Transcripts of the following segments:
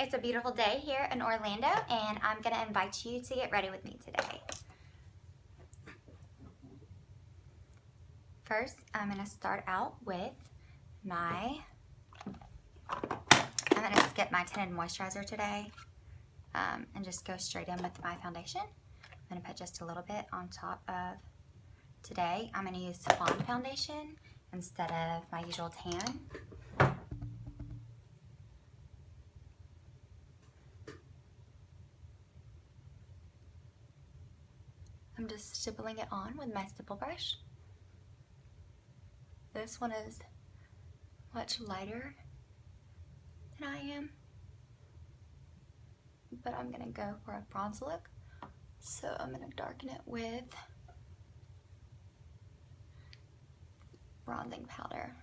It's a beautiful day here in Orlando, and I'm going to invite you to get ready with me today. First, I'm going to start out with I'm going to skip my tinted moisturizer today and just go straight in with my foundation. I'm going to put just a little bit on top of, today I'm going to use Chiffon foundation instead of my usual tan. I'm just stippling it on with my stipple brush. This one is much lighter than I am, but I'm gonna go for a bronze look. So I'm gonna darken it with bronzing powder.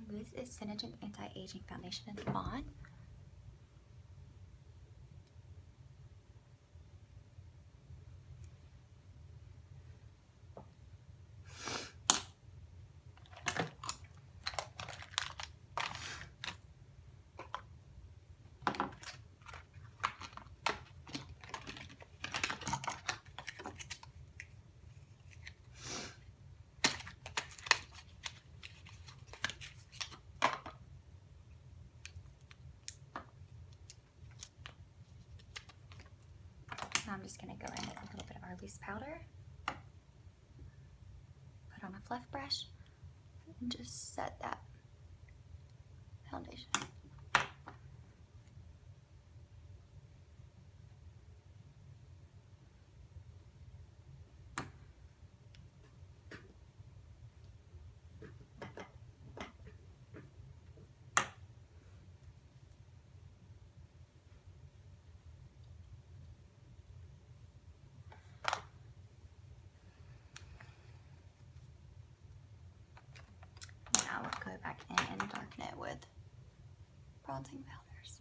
This is Senegence Anti-Aging Foundation in Chiffon. I'm just going to go in with a little bit of our loose powder, put on a fluff brush, and just set that foundation. Now we'll go back in and darken it with bronzing powders.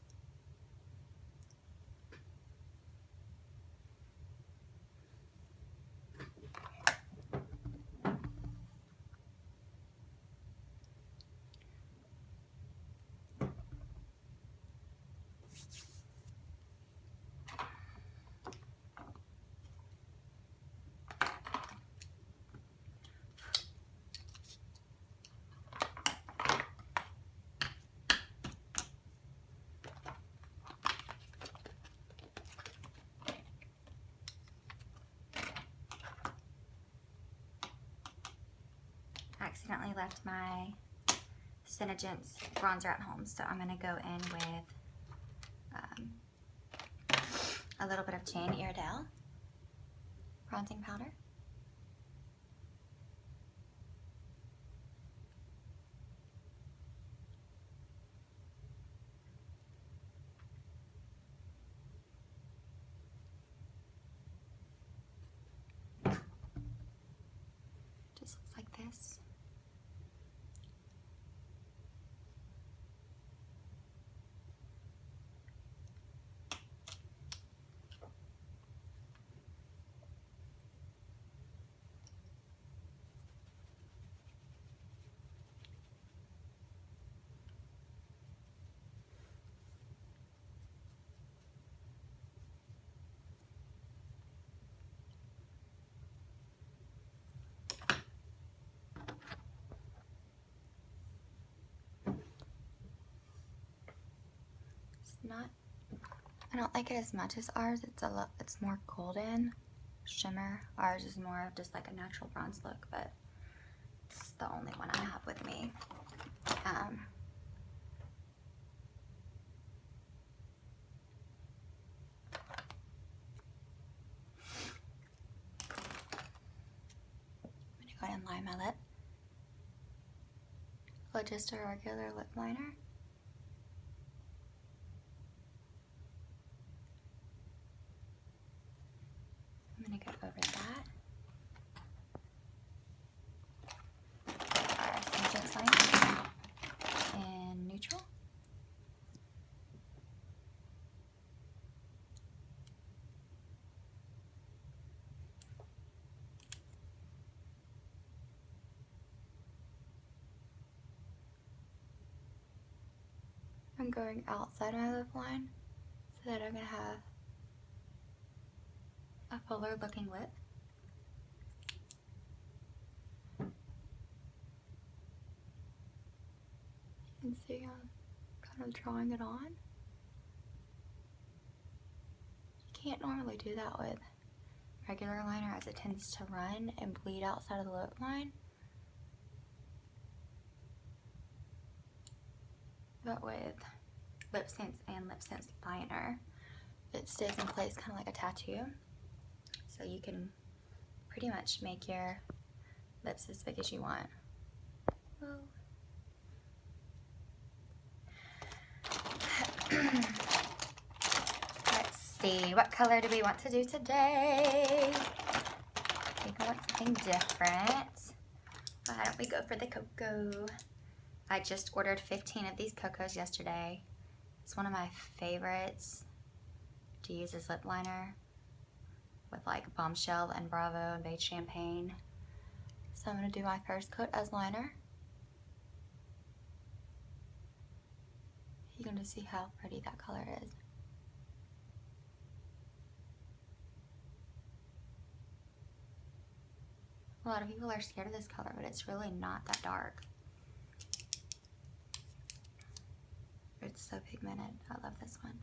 I accidentally left my Senegence bronzer at home, so I'm going to go in with a little bit of Jane Iredale bronzing powder. Just looks like this. I don't like it as much as ours. It's more golden shimmer. Ours is more of just like a natural bronze look, but it's the only one I have with me. I'm gonna go ahead and line my lip with just a regular lip liner. go over that. Our Senegence liner in neutral. I'm going outside my lip line so that I'm going to have a fuller looking lip. You can see I'm kind of drawing it on. You can't normally do that with regular liner as it tends to run and bleed outside of the lip line. But with Lipsense and Lipsense liner, it stays in place kind of like a tattoo. So you can pretty much make your lips as big as you want. Whoa. Let's see, what color do we want to do today? I think I want something different. Why don't we go for the cocoa? I just ordered 15 of these cocos yesterday. It's one of my favorites to use as lip liner with like Bombshell and Bravo and Beige Champagne. So I'm gonna do my first coat as liner. You're gonna see how pretty that color is. A lot of people are scared of this color, but it's really not that dark. It's so pigmented. I love this one.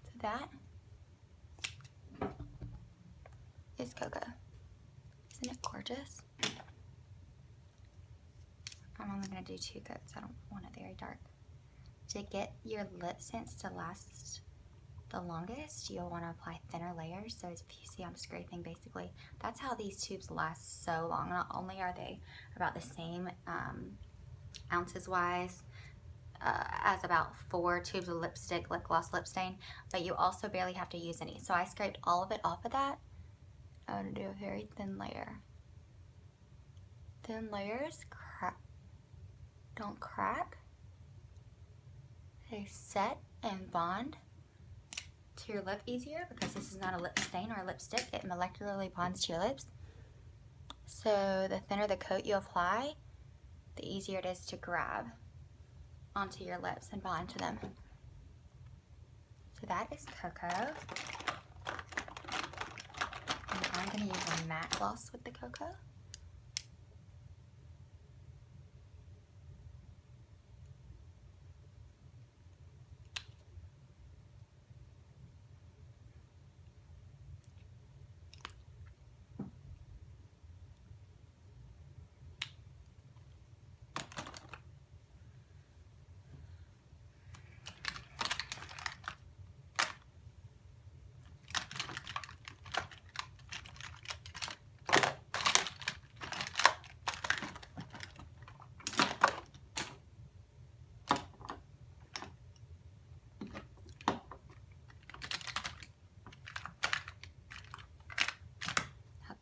So that is cocoa. Isn't it gorgeous? I'm only going to do 2 coats. I don't want it very dark. To get your Lipsense to last the longest, you'll want to apply thinner layers. So if you see I'm scraping, basically, that's how these tubes last so long. Not only are they about the same ounces wise as about 4 tubes of lipstick, lip gloss, lip stain, but you also barely have to use any. So I scraped all of it off of that. I'm going to do a very thin layer. Thin layers don't crack. They set and bond to your lip easier because this is not a lip stain or a lipstick. It molecularly bonds to your lips. So the thinner the coat you apply, the easier it is to grab onto your lips and bond to them. So that is cocoa. And I'm going to use a matte gloss with the cocoa.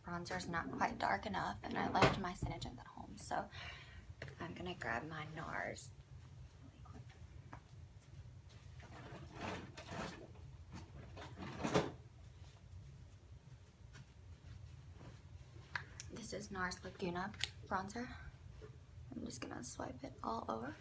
Bronzer's not quite dark enough, and I left my Senegence at home, so I'm gonna grab my NARS really quick. This is NARS Laguna bronzer. I'm just gonna swipe it all over.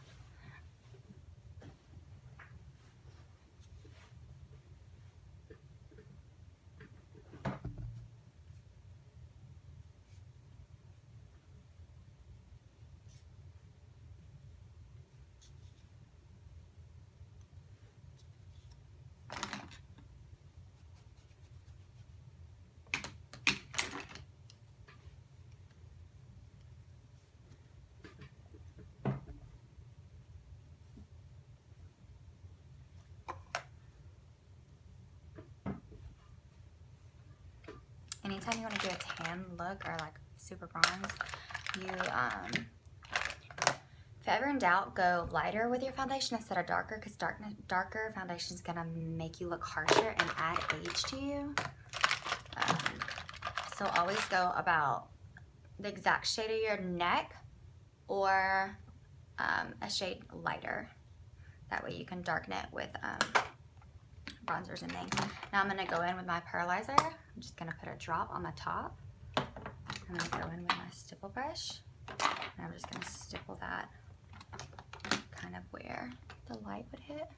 anytime you want to do a tan look or like super bronze, you, if ever in doubt, go lighter with your foundation instead of darker, because darker foundation is going to make you look harsher and add age to you. So always go about the exact shade of your neck or a shade lighter. That way you can darken it with bronzers and things. Now I'm going to go in with my pearlizer. I'm just going to put a drop on the top. I'm going to go in with my stipple brush. And I'm just going to stipple that kind of where the light would hit.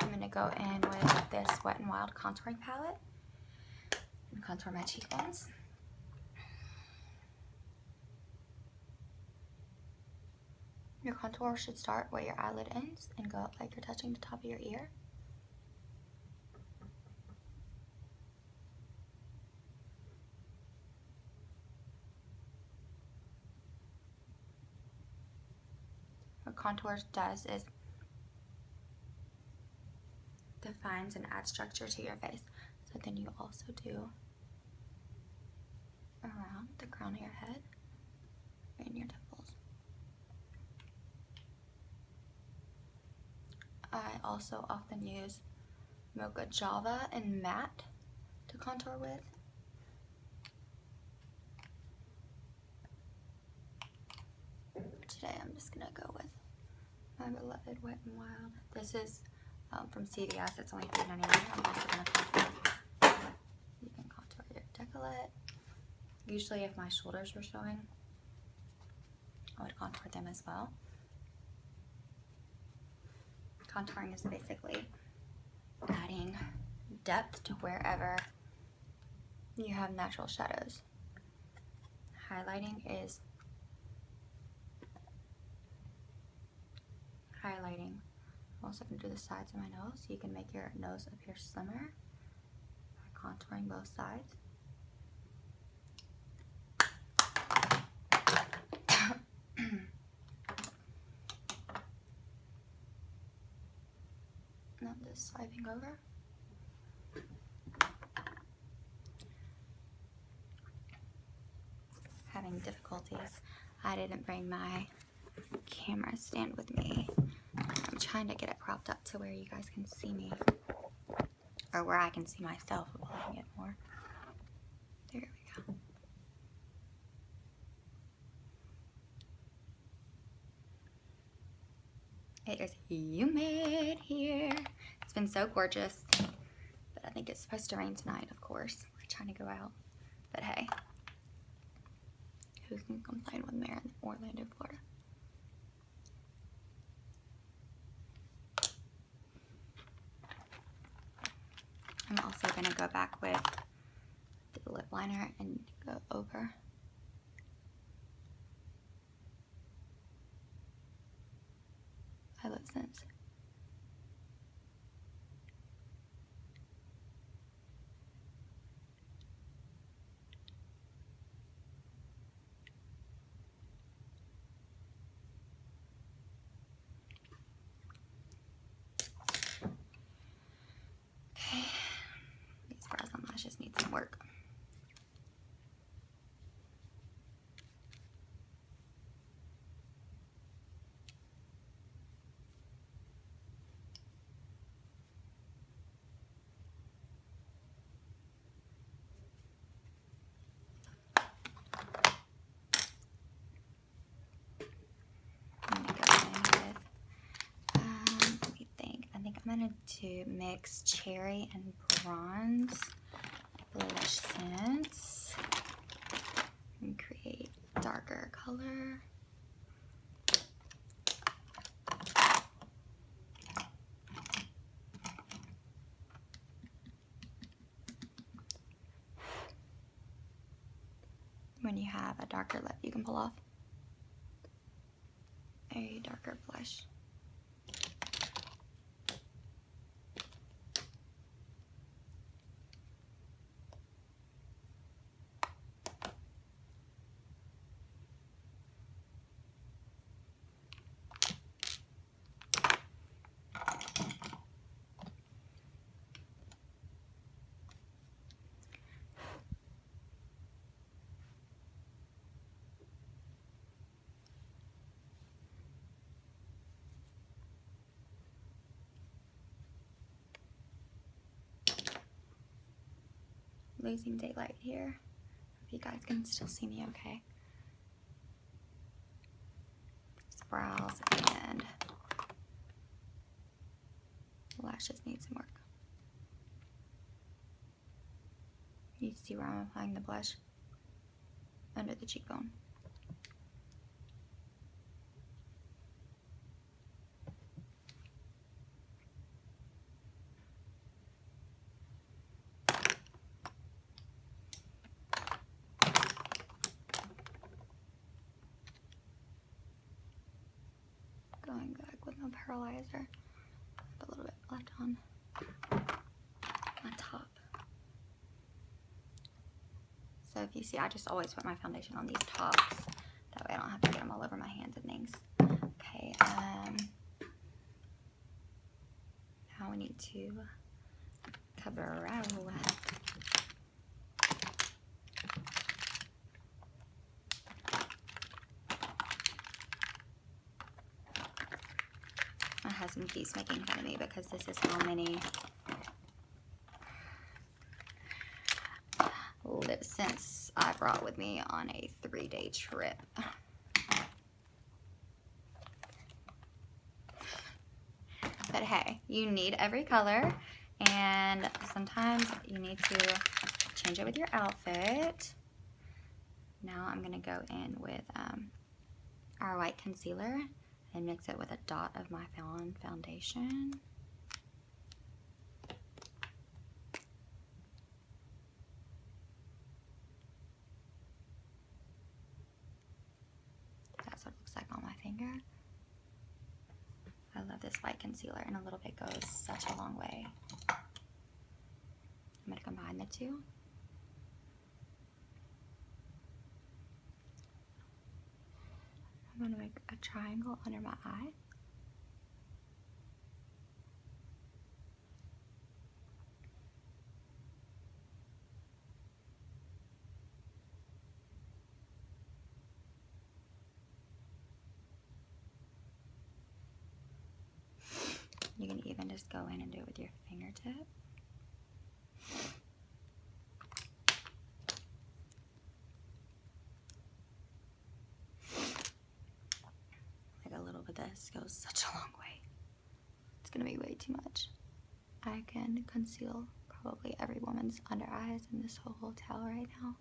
I'm going to go in with this Wet n Wild contouring palette and contour my cheekbones. Your contour should start where your eyelid ends and go up like you're touching the top of your ear. What contour does is defines and adds structure to your face. So then you also do around the crown of your head and your temples. I also often use Mocha Java and Matte to contour with. Today I'm just gonna go with my beloved Wet n Wild. This is from CVS. It's only $3.99. I'm also gonna contour. You can contour your décolleté. Usually, if my shoulders were showing, I would contour them as well. Contouring is basically adding depth to wherever you have natural shadows. Highlighting is highlighting. I'm also going to do the sides of my nose. You can make your nose appear slimmer by contouring both sides. Now just swiping over. Having difficulties. I didn't bring my camera stand with me. I'm trying to get it propped up to where you guys can see me, or where I can see myself applying it more. There we go. It is humid here. It's been so gorgeous, but I think it's supposed to rain tonight, of course. We're trying to go out, but hey, who's gonna complain when they're in Orlando, Florida? I'm also gonna go back with the lip liner and go over. My Lipsense. Okay, these brows and lashes need some work. I'm gonna mix cherry and bronze Lipsense and create a darker color. When you have a darker lip, you can pull off a darker blush. losing daylight here. Hope you guys can still see me okay. These brows and lashes need some work. You see where I'm applying the blush? Under the cheekbone. Going back with my pearlizer. A little bit left on my top. So if you see, I just always put my foundation on these tops. That way I don't have to get them all over my hands and things. Okay, now we need to cover out. My husband keeps making fun of me because this is how many Lipsense I brought with me on a 3-day trip. But hey, you need every color, and sometimes you need to change it with your outfit. Now I'm gonna go in with our white concealer and mix it with a dot of my foundation. That's what it looks like on my finger. I love this white concealer, and a little bit goes such a long way. I'm gonna combine the two. I'm gonna make a triangle under my eye. You can even just go in and do it with your fingertip. Like a little bit of this goes such a long way. It's gonna be way too much. I can conceal probably every woman's under eyes in this whole hotel right now.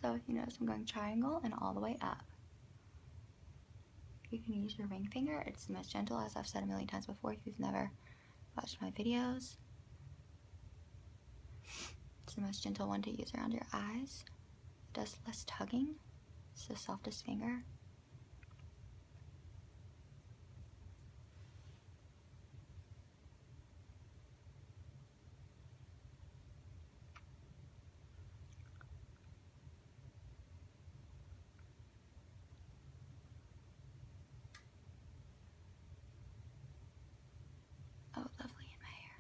So if you notice, I'm going triangle and all the way up. You can use your ring finger. It's the most gentle, as I've said a million times before if you've never watched my videos. It's the most gentle one to use around your eyes. It does less tugging. It's the softest finger. Oh, lovely in my hair.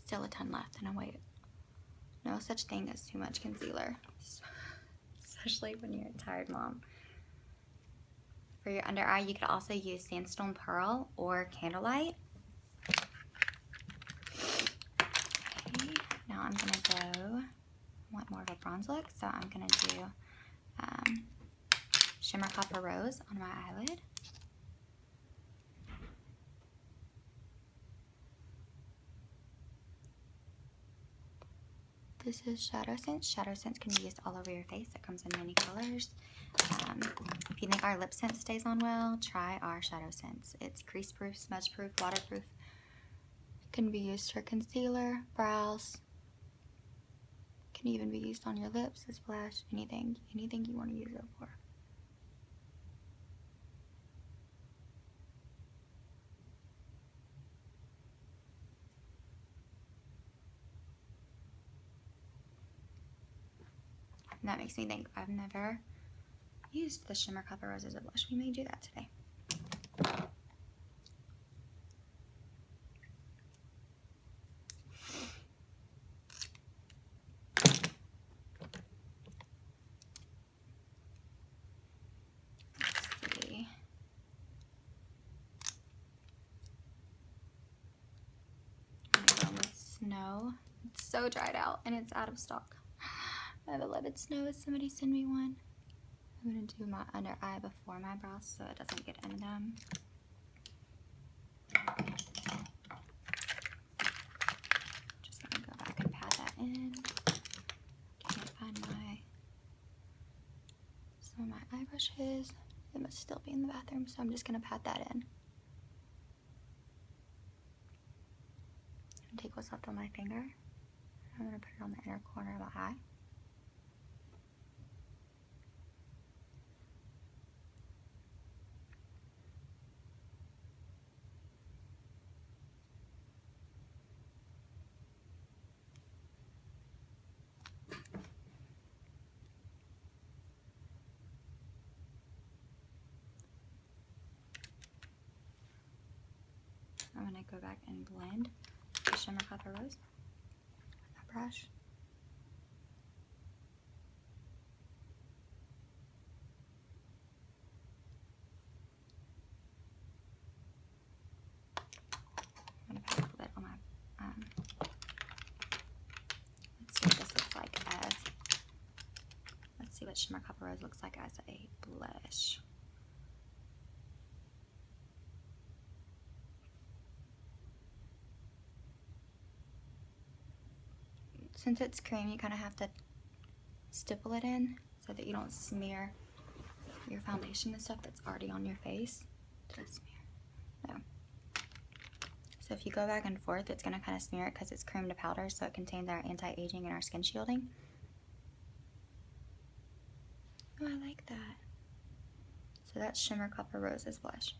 Still a ton left, and I'm waiting. No such thing as too much concealer, especially when you're a tired mom. For your under eye, you could also use Sandstone Pearl or Candlelight. Okay, now I'm gonna go, I want more of a bronze look, so I'm gonna do Shimmer Copper Rose on my eyelid. This is shadowsense. Shadowsense can be used all over your face. It comes in many colors. If you think our Lipsense stays on well, try our shadowsense. It's crease-proof, smudge-proof, waterproof. It can be used for concealer, brows. It can even be used on your lips, a splash, anything you want to use it for. And that makes me think I've never used the Shimmer Copper Rose as a blush. We may do that today. Let's see. I'm gonna go with Snow. It's so dried out and it's out of stock. My beloved Snow, somebody send me one. I'm gonna do my under eye before my brows so it doesn't get in them. Just gonna go back and pat that in. Can't find some of my eye brushes. They must still be in the bathroom, so I'm just gonna pat that in. And take what's left on my finger. I'm gonna put it on the inner corner of my eye. I'm gonna go back and blend the Shimmer Copper Rose with that brush. I'm gonna put a little bit on my, let's see what this looks like as, let's see what Shimmer Copper Rose looks like as a blush. Since it's cream, you kind of have to stipple it in so that you don't smear your foundation and stuff that's already on your face. Did I smear? No. So if you go back and forth, it's going to kind of smear it because it's cream to powder, so it contains our anti-aging and our skin shielding. Oh, I like that. So that's Shimmer Copper Rose's blush.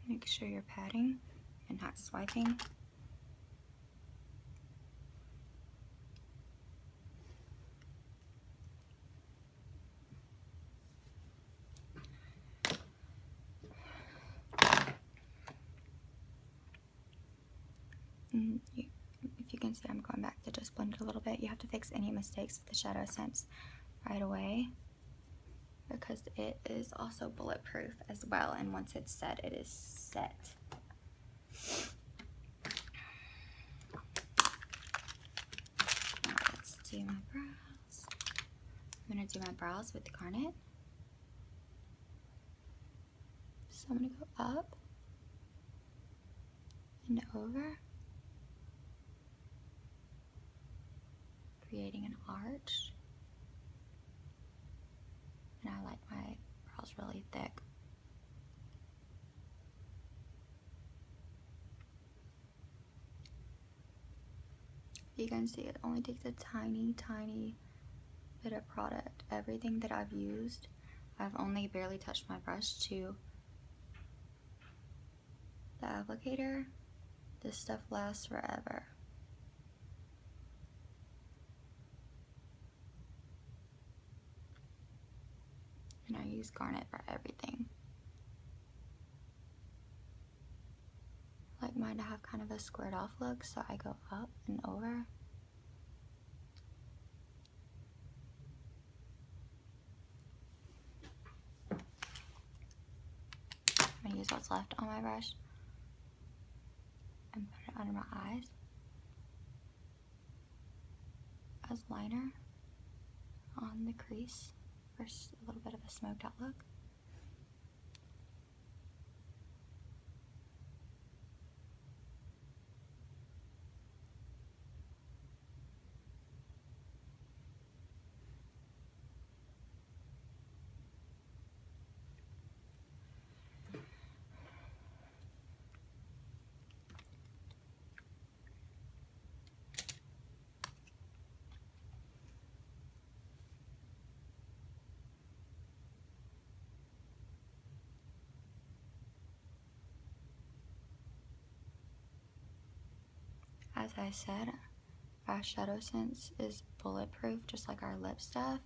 Make sure you're patting and not swiping. If you can see, I'm going back to just blend it a little bit. You have to fix any mistakes with the shadowsense right away because it is also bulletproof as well, and once it's set, it is set. Now let's do my brows. I'm going to do my brows with the Garnet. So I'm going to go up and over, creating an arch. And I like my brows really thick. You can see it only takes a tiny, tiny bit of product. Everything that I've used, I've only barely touched my brush to the applicator. This stuff lasts forever. And I use Garnet for everything. I like mine to have kind of a squared off look, so I go up and over. what's left on my brush and put it under my eyes as liner on the crease for a little bit of a smoked out look. As I said, our shadowsense is bulletproof, just like our lip stuff.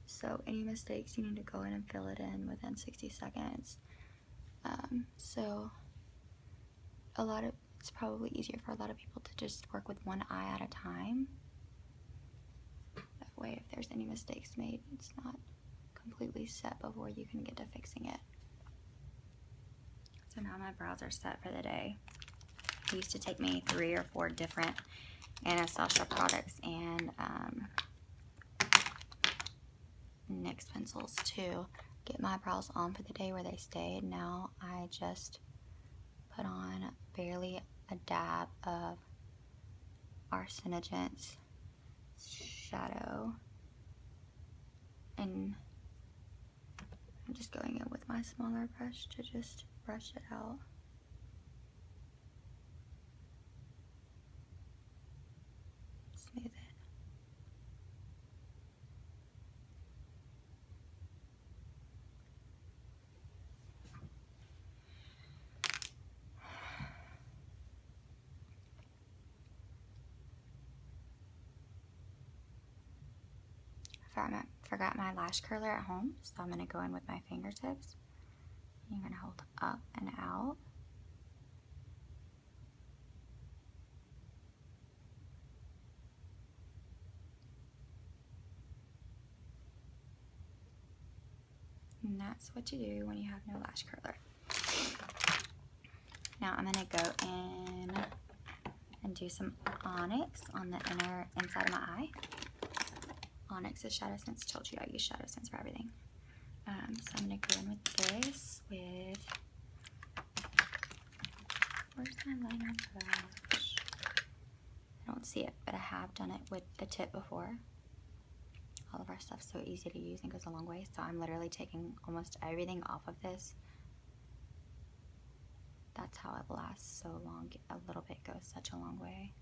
So any mistakes, you need to go in and fill it in within 60 seconds. So it's probably easier for a lot of people to just work with one eye at a time. That way, if there's any mistakes made, it's not completely set before you can get to fixing it. So now my brows are set for the day. It used to take me 3 or 4 different Anastasia products and NYX pencils to get my brows on for the day where they stayed. Now I just put on barely a dab of our Senegence shadow, and I'm just going in with my smaller brush to just brush it out. Smooth it. Forgot my lash curler at home, so I'm going to go in with my fingertips. You're going to hold up and out. And that's what you do when you have no lash curler. Now I'm going to go in and do some onyx on the inside of my eye. Onyx is shadowsense. Told you I use shadowsense for everything. So I'm going to go in with this where's my liner brush? I don't see it, but I have done it with the tip before. All of our stuff's so easy to use and goes a long way. So I'm literally taking almost everything off of this. That's how it lasts so long. A little bit goes such a long way.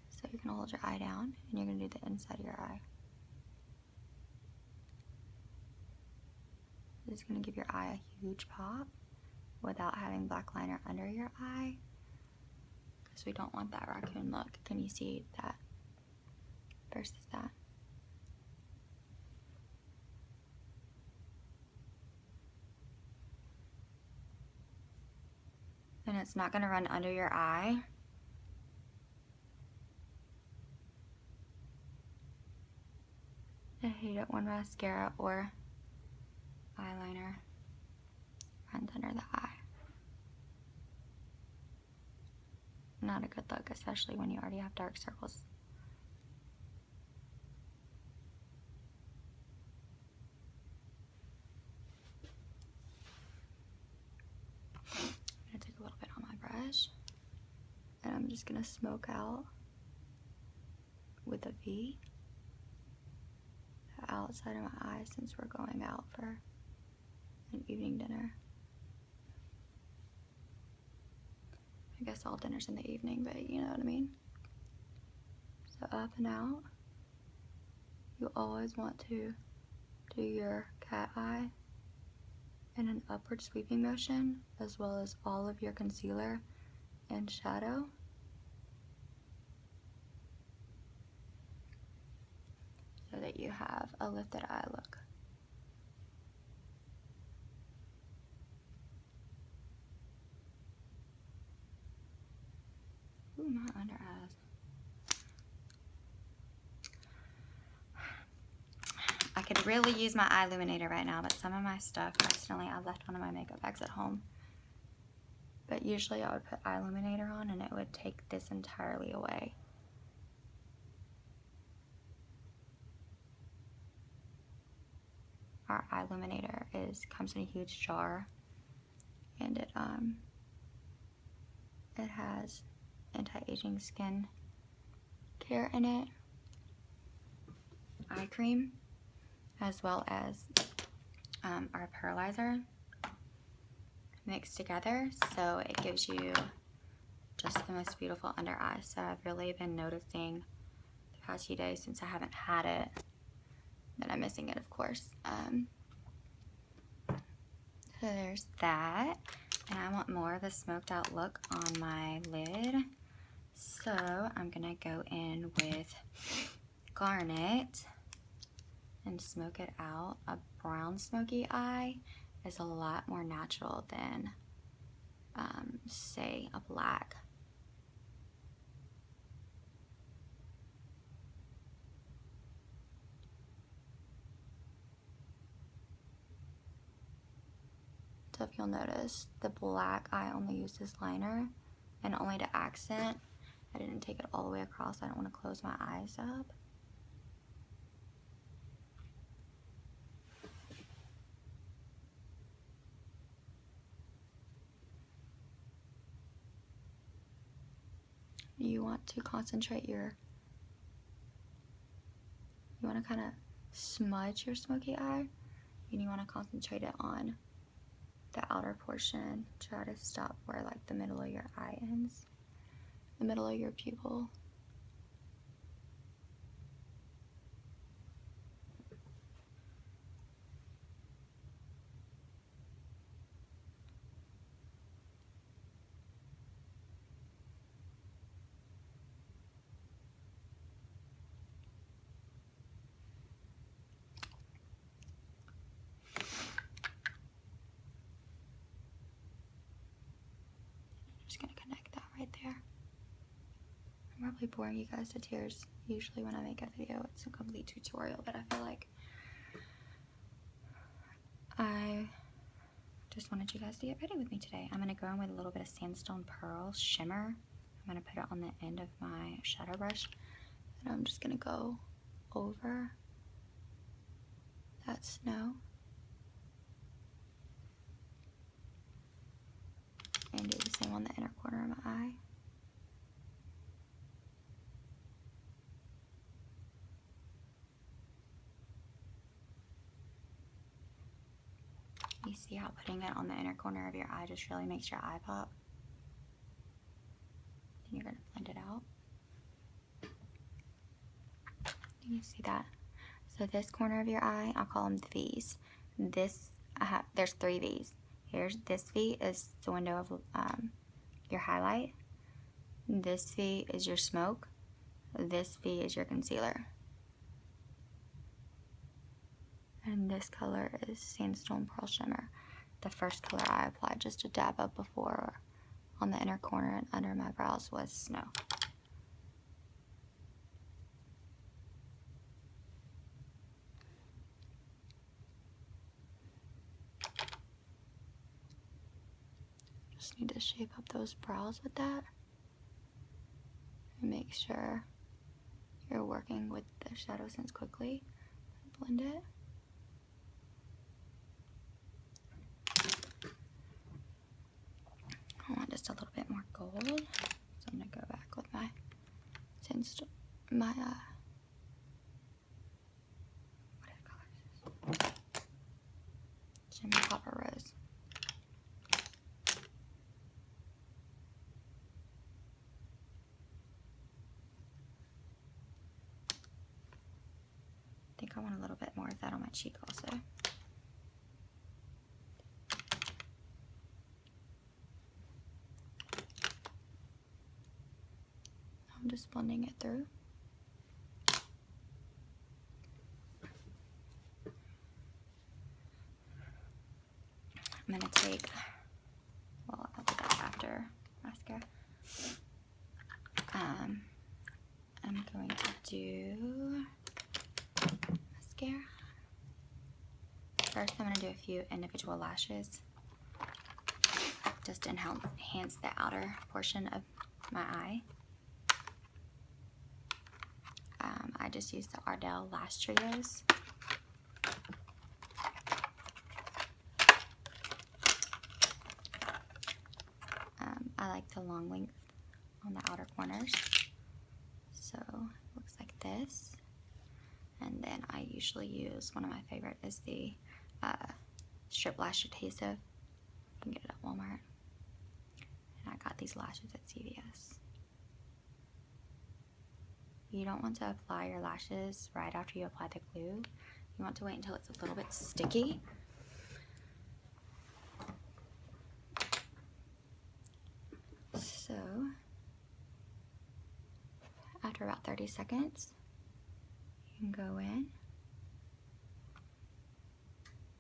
So you're going to hold your eye down and you're going to do the inside of your eye. This is going to give your eye a huge pop without having black liner under your eye, because we don't want that raccoon look. Can you see that versus that? And it's not going to run under your eye. I hate it when mascara or eyeliner runs under the eye. Not a good look, especially when you already have dark circles. I'm going to take a little bit on my brush, and I'm just going to smoke out with a V the outside of my eye, since we're going out for an evening dinner. I guess all dinner's in the evening, but you know what I mean. So up and out. You always want to do your cat eye in an upward sweeping motion, as well as all of your concealer and shadow. So that you have a lifted eye look. Ooh, my under eyes. I could could really use my eye illuminator right now, but some of my stuff, accidentally, I left one of my makeup bags at home. But usually I would put eye illuminator on and it would take this entirely away. Our eye illuminator comes in a huge jar, and it has anti-aging skin care in it, eye cream, as well as our paralyzer mixed together, so it gives you just the most beautiful under eye. So I've really been noticing the past few days since I haven't had it that I'm missing it, of course. So there's that, and I want more of a smoked out look on my lid, so I'm gonna go in with Garnet and smoke it out. A brown smoky eye is a lot more natural than say a black. So if you'll notice, the black I only used as liner and only to accent. I didn't take it all the way across. I don't want to close my eyes up. You want to concentrate you want to kind of smudge your smoky eye, and you want to concentrate it on the outer portion. Try to stop where like the middle of your eye ends, the middle of your pupil. Just gonna connect that right there. I'm probably boring you guys to tears. Usually when I make a video, it's a complete tutorial, but I feel like I just wanted you guys to get ready with me today. I'm gonna go in with a little bit of Sandstone Pearl Shimmer. I'm gonna put it on the end of my shadow brush, and I'm just gonna go over that snow and do the same on the inner corner of my eye. You see how putting it on the inner corner of your eye just really makes your eye pop? Then you're gonna blend it out. You see that? So this corner of your eye, I'll call them the V's. There's 3 V's. Here's this V is the window of your highlight. This V is your smoke. This V is your concealer. And this color is Sandstone Pearl Shimmer. The first color I applied just a dab up before on the inner corner and under my brows was Snow. Just need to shape up those brows with that and make sure you're working with the shadowsense quickly. Blend it. I want just a little bit more gold, so I'm gonna go back with my what color is this? Shimmy Copper Rose. I think I want a little bit more of that on my cheek also. I'm just blending it through. I'm gonna take, well, I'll do that after mascara. I'm going to do mascara. first I'm going to do a few individual lashes just to enhance the outer portion of my eye. I just use the Ardell Lash Trios. I like the long length on the outer corners. So it looks like this. And then I usually use, one of my favorite is the strip lash adhesive. You can get it at Walmart. And I got these lashes at CVS. You don't want to apply your lashes right after you apply the glue. You want to wait until it's a little bit sticky. So, after about 30 seconds, you can go in.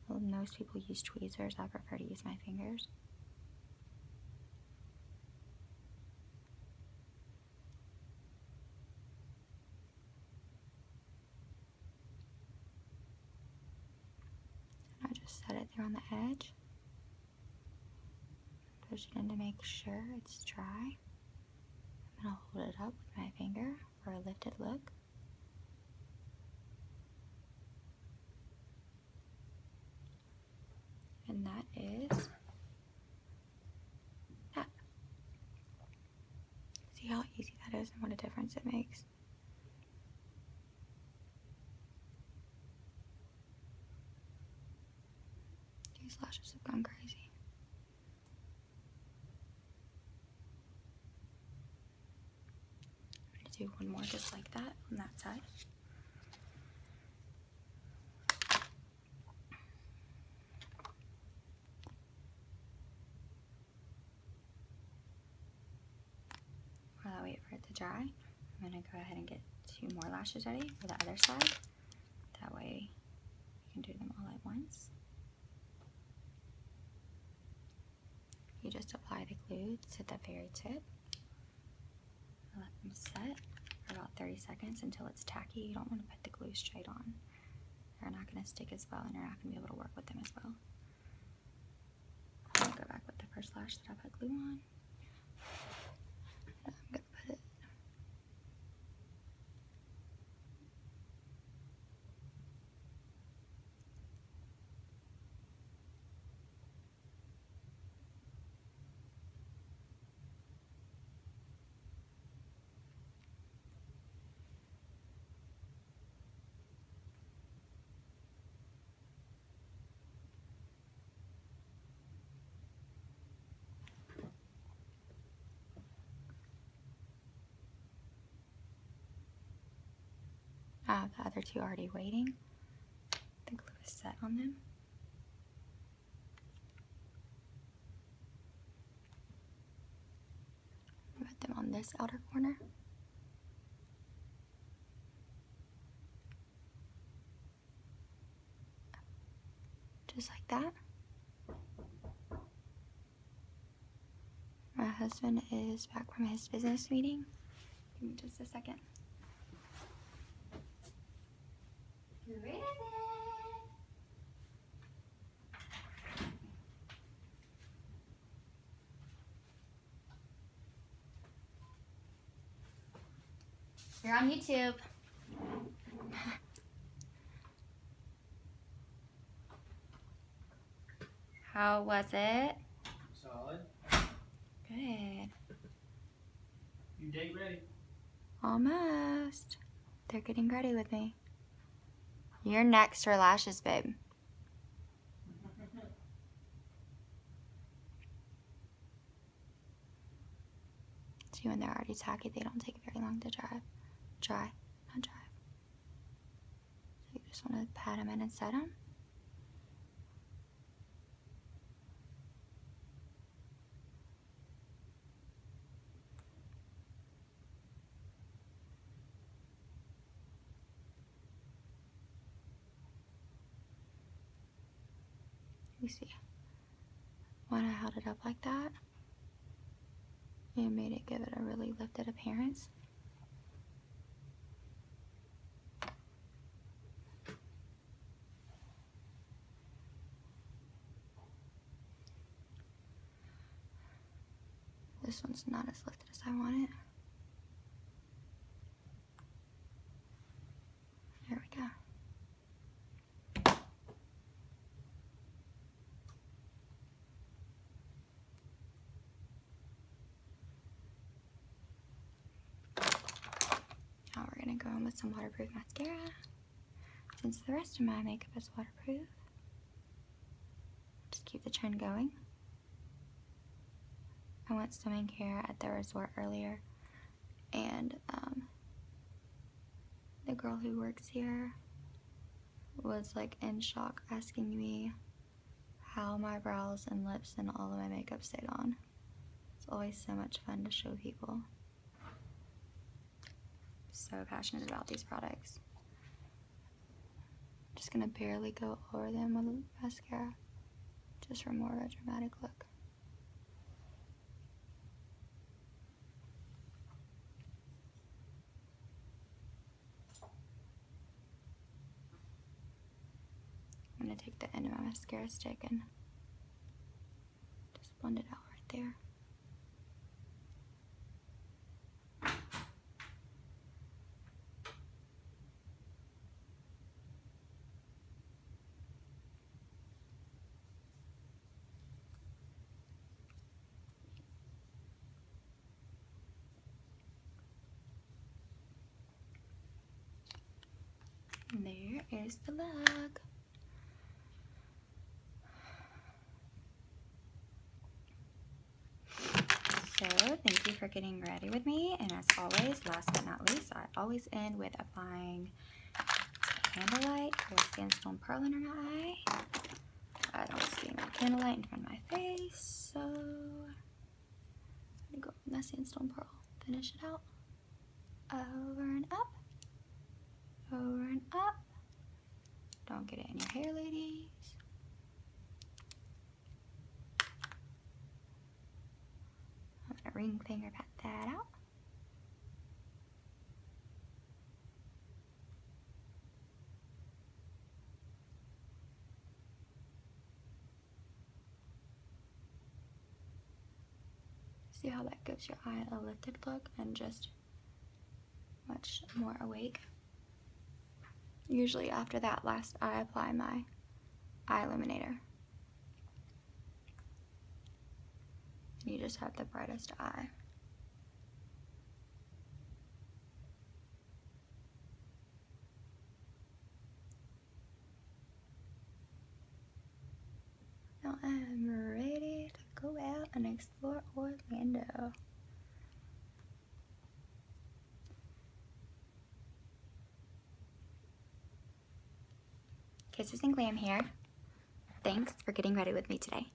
Well, most people use tweezers. I prefer to use my fingers. I just set it there on the edge. Push it in to make sure it's dry. I'm going to hold it up with my finger for a lifted look. And that is that. See how easy that is and what a difference it makes. These lashes have gone crazy. I'm going to do one more just like that on that side. While I wait for it to dry, I'm going to go ahead and get 2 more lashes ready for the other side. That way you can do them all at once. You just apply the glue to the very tip. Let them set for about 30 seconds until it's tacky. You don't want to put the glue straight on. They're not going to stick as well and you're not going to be able to work with them as well. I'm going to go back with the first lash that I put glue on. I'm going to put it I have the other 2 already waiting. The glue is set on them. Put them on this outer corner. Just like that. My husband is back from his business meeting. Give me just a second. Who is it? You're on YouTube. How was it? Solid. Good. You date ready? Almost. They're getting ready with me. You're next for lashes, babe. See, when they're already tacky, they don't take very long to dry. Not dry. So you just want to pat them in and set them. You see, when I held it up like that, it made it give it a really lifted appearance. this one's not as lifted as I want it. There we go. Now we're gonna go in with some waterproof mascara. Since the rest of my makeup is waterproof, just keep the trend going. I went swimming here at the resort earlier, and the girl who works here was like in shock, asking me how my brows and lips and all of my makeup stayed on. It's always so much fun to show people. So passionate about these products. Just gonna barely go over them with mascara, just for more of a dramatic look. I'm gonna take the end of my mascara stick and just blend it out right there. And there is the look. So thank you for getting ready with me, and as always, last but not least, I always end with applying candlelight or sandstone pearl under my eye. I don't see my candlelight in front of my face, so I'm gonna go with my sandstone pearl. Finish it out. Over and up. Over and up. Don't get it in your hair, ladies. I'm gonna ring finger pat that out. See how that gives your eye a lifted look and just much more awake. Usually after that last, I apply my eye illuminator. You just have the brightest eye. Now I'm ready to go out and explore Orlando. Kisses and Glam here. Thanks for getting ready with me today.